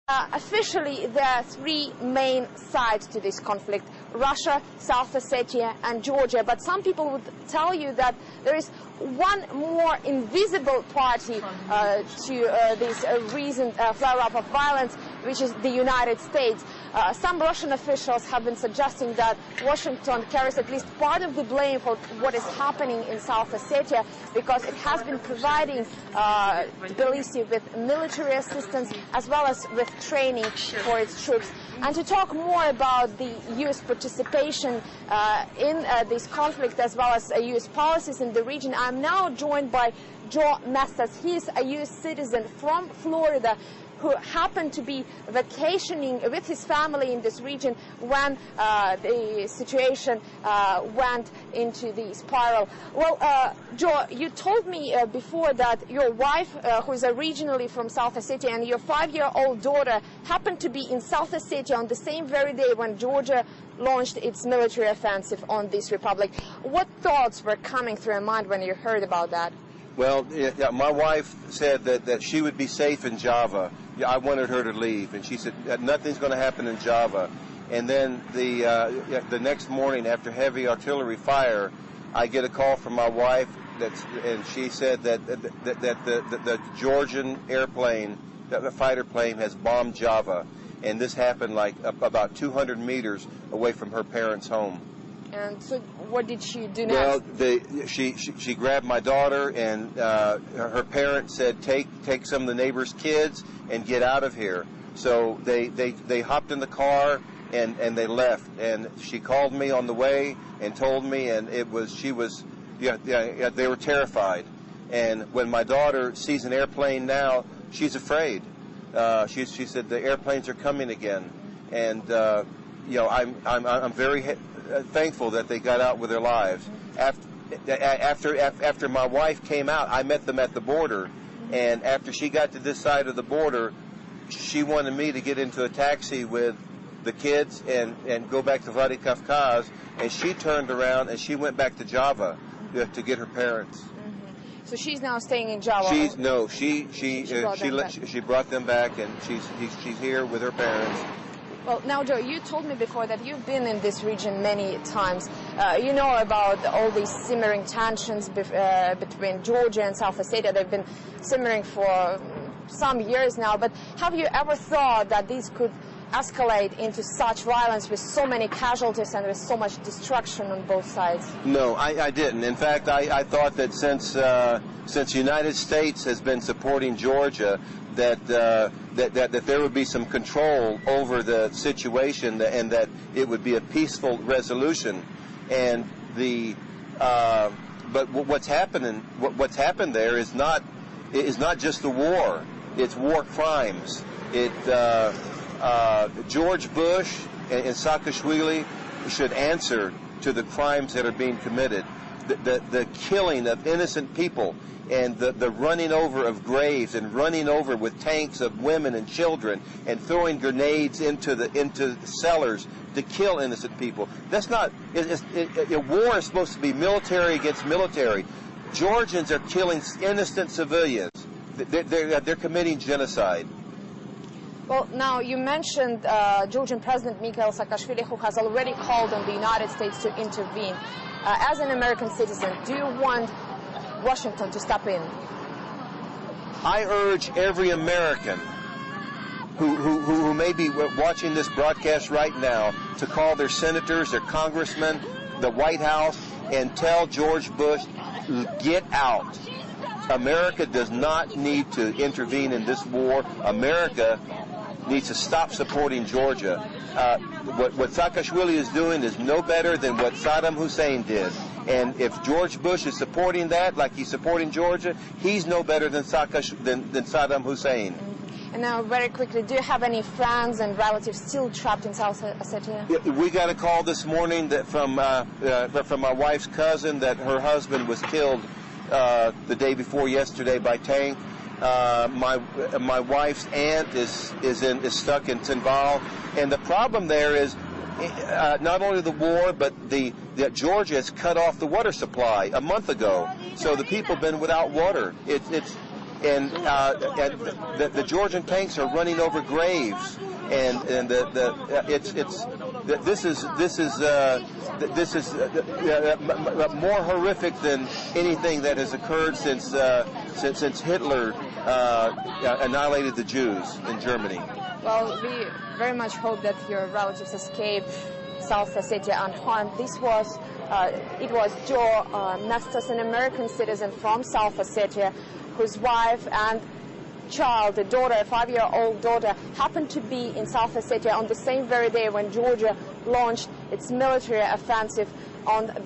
Officially, there are three main sides to this conflict: Russia, South Ossetia and Georgia. But some people would tell you that there is one more invisible party to this recent flare-up of violence, which is the United States. Some Russian officials have been suggesting that Washington carries at least part of the blame for what is happening in South Ossetia, because it has been providing Tbilisi with military assistance as well as with training for its troops. And to talk more about the U.S. participation in this conflict as well as U.S. policies in the region, I'm now joined by Joe Mestas. He is a U.S. citizen from Florida who happened to be vacationing with his family in this region when the situation went into the spiral. Well, Joe, you told me before that your wife, who is originally from South Ossetia, and your 5-year-old daughter happened to be in South Ossetia on the same very day when Georgia launched its military offensive on this republic. What thoughts were coming through your mind when you heard about that? Well, yeah, my wife said that she would be safe in Java. I wanted her to leave, and she said that nothing's going to happen in Java. And then the next morning, after heavy artillery fire, I get a call from my wife, and she said that the Georgian airplane, the fighter plane, has bombed Java, and this happened like about 200 meters away from her parents' home. And so what did she do next? Well, she grabbed my daughter, and her parents said, take some of the neighbors' kids and get out of here. So they hopped in the car and they left. And she called me on the way and told me, and they were terrified. And when my daughter sees an airplane now, she's afraid. She said the airplanes are coming again, and I'm very thankful that they got out with their lives. After my wife came out, I met them at the border, and after she got to this side of the border, she wanted me to get into a taxi with the kids and go back to Vladikavkaz, and she turned around and she went back to Java to get her parents. So she's now staying in Java. She brought them back, and she's here with her parents. Well, now, Joe, you told me before that you've been in this region many times. You know about all these simmering tensions between Georgia and South Ossetia. They've been simmering for some years now. But have you ever thought that these could escalate into such violence with so many casualties and with so much destruction on both sides? No, I didn't. In fact, I thought that since the United States has been supporting Georgia, that there would be some control over the situation, and that it would be a peaceful resolution. And but what's happened there is not just the war; it's war crimes. George Bush and Saakashvili should answer to the crimes that are being committed, the killing of innocent people, and the running over of graves, and running over with tanks of women and children, and throwing grenades into the cellars to kill innocent people. That's not. War is supposed to be military against military. Georgians are killing innocent civilians. They're committing genocide. Well, now you mentioned Georgian President Mikhail Saakashvili, who has already called on the United States to intervene. As an American citizen, do you want Washington to step in? I urge every American who may be watching this broadcast right now to call their senators, their congressmen, the White House, and tell George Bush, get out. America does not need to intervene in this war. America needs to stop supporting Georgia. What Saakashvili is doing is no better than what Saddam Hussein did. And if George Bush is supporting that, like he's supporting Georgia, he's no better than Saddam Hussein. And now, very quickly, do you have any friends and relatives still trapped in South Ossetia? We got a call this morning that from my wife's cousin that her husband was killed the day before yesterday by tank. My wife's aunt is stuck in Tinval, and the problem there is not only the war, but that Georgia has cut off the water supply a month ago, so the people have been without water. and the Georgian tanks are running over graves, and this is more horrific than anything that has occurred since Hitler annihilated the Jews in Germany. Well, we very much hope that your relatives escape South Ossetia unharmed. It was Joe Nestos, an American citizen from South Ossetia, whose wife and child, a daughter, a 5-year-old daughter, happened to be in South Ossetia on the same very day when Georgia launched its military offensive on